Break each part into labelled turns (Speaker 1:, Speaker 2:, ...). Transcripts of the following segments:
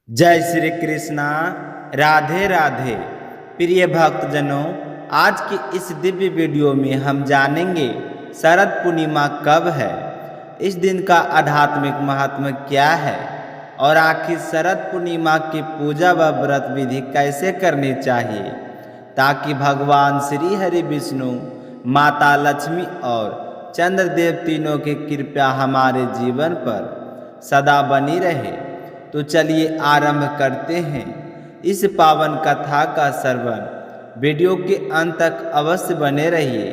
Speaker 1: जय श्री कृष्णा। राधे राधे। प्रिय भक्तजनों, आज की इस दिव्य वीडियो में हम जानेंगे शरद पूर्णिमा कब है, इस दिन का आध्यात्मिक महत्व क्या है और आखिर शरद पूर्णिमा की पूजा व व्रत विधि कैसे करनी चाहिए ताकि भगवान श्री हरि विष्णु, माता लक्ष्मी और चंद्रदेव तीनों की कृपा हमारे जीवन पर सदा बनी रहे। तो चलिए आरंभ करते हैं इस पावन कथा का श्रवण। वीडियो के अंत तक अवश्य बने रहिए,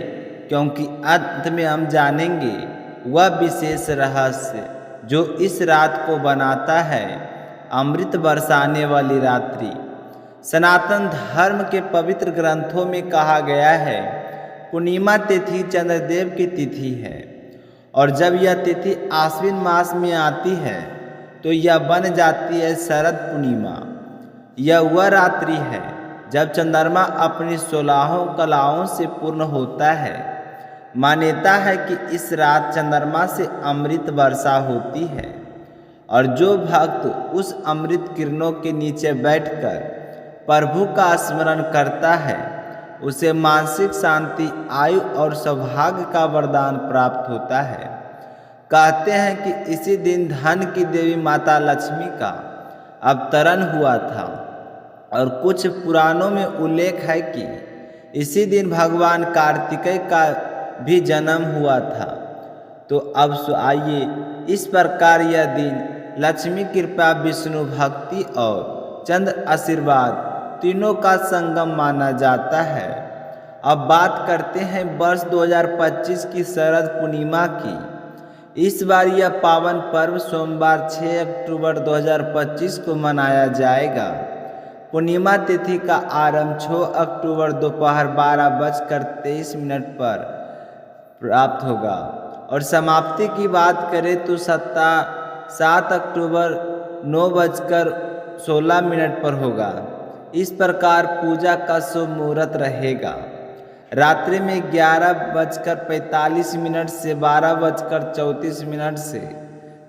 Speaker 1: क्योंकि अंत में हम जानेंगे वह विशेष रहस्य जो इस रात को बनाता है अमृत बरसाने वाली रात्रि। सनातन धर्म के पवित्र ग्रंथों में कहा गया है, पूर्णिमा तिथि चंद्रदेव की तिथि है और जब यह तिथि आश्विन मास में आती है तो यह बन जाती है शरद पूर्णिमा। यह वह रात्रि है जब चंद्रमा अपनी 16 कलाओं से पूर्ण होता है। मान्यता है कि इस रात चंद्रमा से अमृत वर्षा होती है और जो भक्त उस अमृत किरणों के नीचे बैठकर प्रभु का स्मरण करता है उसे मानसिक शांति, आयु और सौभाग्य का वरदान प्राप्त होता है। कहते हैं कि इसी दिन धन की देवी माता लक्ष्मी का अवतरण हुआ था और कुछ पुराणों में उल्लेख है कि इसी दिन भगवान कार्तिकेय का भी जन्म हुआ था। तो अब आइए, इस प्रकार यह दिन लक्ष्मी कृपा, विष्णु भक्ति और चंद्र आशीर्वाद तीनों का संगम माना जाता है। अब बात करते हैं वर्ष 2025 की शरद पूर्णिमा की। इस बार यह पावन पर्व सोमवार 6 अक्टूबर 2025 को मनाया जाएगा। पूर्णिमा तिथि का आरंभ 6 अक्टूबर दोपहर 12:23 पर प्राप्त होगा और समाप्ति की बात करें तो 7 अक्टूबर 9:16 पर होगा। इस प्रकार पूजा का शुभ मुहूर्त रहेगा। रात्रि में 11:45 से 12:34 से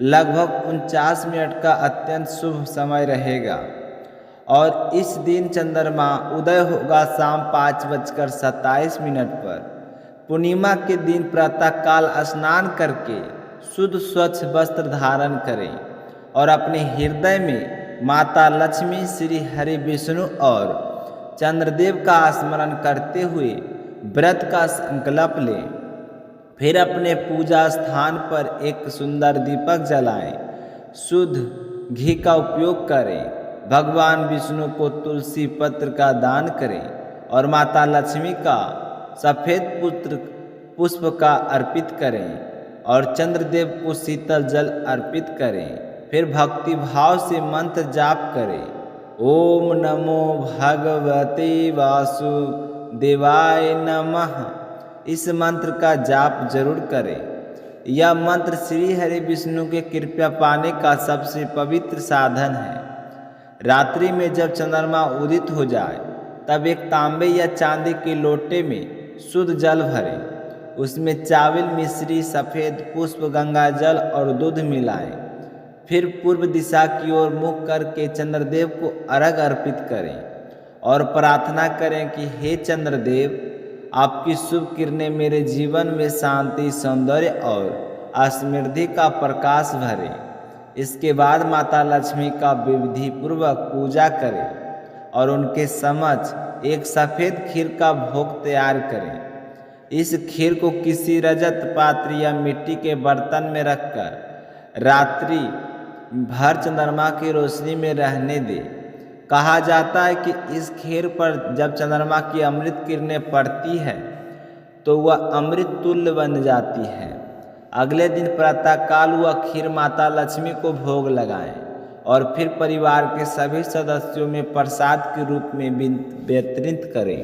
Speaker 1: लगभग 49 मिनट का अत्यंत शुभ समय रहेगा और इस दिन चंद्रमा उदय होगा शाम 5:27 पर। पूर्णिमा के दिन प्रातःकाल स्नान करके शुद्ध स्वच्छ वस्त्र धारण करें और अपने हृदय में माता लक्ष्मी, श्री हरि विष्णु और चंद्रदेव का स्मरण करते हुए व्रत का संकल्प लें। फिर अपने पूजा स्थान पर एक सुंदर दीपक जलाएं। शुद्ध घी का उपयोग करें। भगवान विष्णु को तुलसी पत्र का दान करें और माता लक्ष्मी का सफेद पुष्प का अर्पित करें और चंद्रदेव को शीतल जल अर्पित करें। फिर भक्ति भाव से मंत्र जाप करें। ओम नमो भगवते वासुदेवाय नमः। इस मंत्र का जाप जरूर करें। यह मंत्र श्री हरि विष्णु के कृपा पाने का सबसे पवित्र साधन है। रात्रि में जब चंद्रमा उदित हो जाए तब एक तांबे या चांदी के लोटे में शुद्ध जल भरें। उसमें चावल, मिश्री, सफ़ेद पुष्प, गंगा जल और दूध मिलाएं। फिर पूर्व दिशा की ओर मुख करके चंद्रदेव को अर्घ अर्पित करें और प्रार्थना करें कि हे चंद्रदेव, आपकी शुभ किरणें मेरे जीवन में शांति, सौंदर्य और समृद्धि का प्रकाश भरें। इसके बाद माता लक्ष्मी का विधि पूर्वक पूजा करें और उनके समक्ष एक सफ़ेद खीर का भोग तैयार करें। इस खीर को किसी रजत पात्र या मिट्टी के बर्तन में रखकर रात्रि भर चंद्रमा की रोशनी में रहने दें। कहा जाता है कि इस खीर पर जब चंद्रमा की अमृत किरणें पड़ती है तो वह अमृत तुल्य बन जाती है। अगले दिन प्रातःकाल वह खीर माता लक्ष्मी को भोग लगाएं और फिर परिवार के सभी सदस्यों में प्रसाद के रूप में वितरित करें।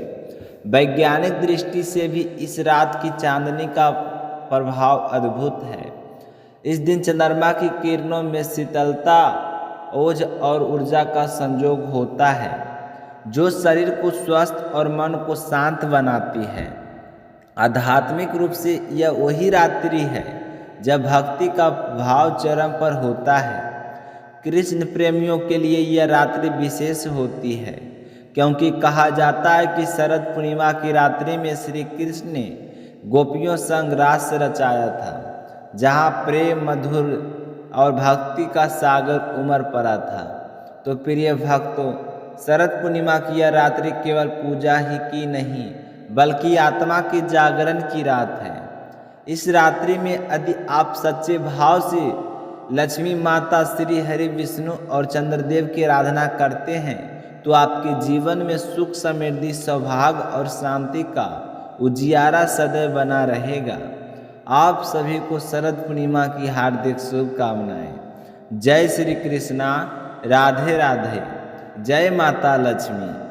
Speaker 1: वैज्ञानिक दृष्टि से भी इस रात की चांदनी का प्रभाव अद्भुत है। इस दिन चंद्रमा की किरणों में शीतलता, ओज और ऊर्जा का संयोग होता है जो शरीर को स्वस्थ और मन को शांत बनाती है। आध्यात्मिक रूप से यह वही रात्रि है जब भक्ति का भाव चरम पर होता है। कृष्ण प्रेमियों के लिए यह रात्रि विशेष होती है, क्योंकि कहा जाता है कि शरद पूर्णिमा की रात्रि में श्री कृष्ण ने गोपियों संग रास रचाया था, जहाँ प्रेम मधुर और भक्ति का सागर उमड़ पड़ा था। तो प्रिय भक्तों, शरद पूर्णिमा की यह रात्रि केवल पूजा ही की नहीं, बल्कि आत्मा की जागरण की रात है। इस रात्रि में यदि आप सच्चे भाव से लक्ष्मी माता, श्री हरि, विष्णु और चंद्रदेव की आराधना करते हैं तो आपके जीवन में सुख, समृद्धि, सौभाग्य और शांति का उजियारा सदैव बना रहेगा। आप सभी को शरद पूर्णिमा की हार्दिक शुभकामनाएं। जय श्री कृष्णा। राधे राधे। जय माता लक्ष्मी।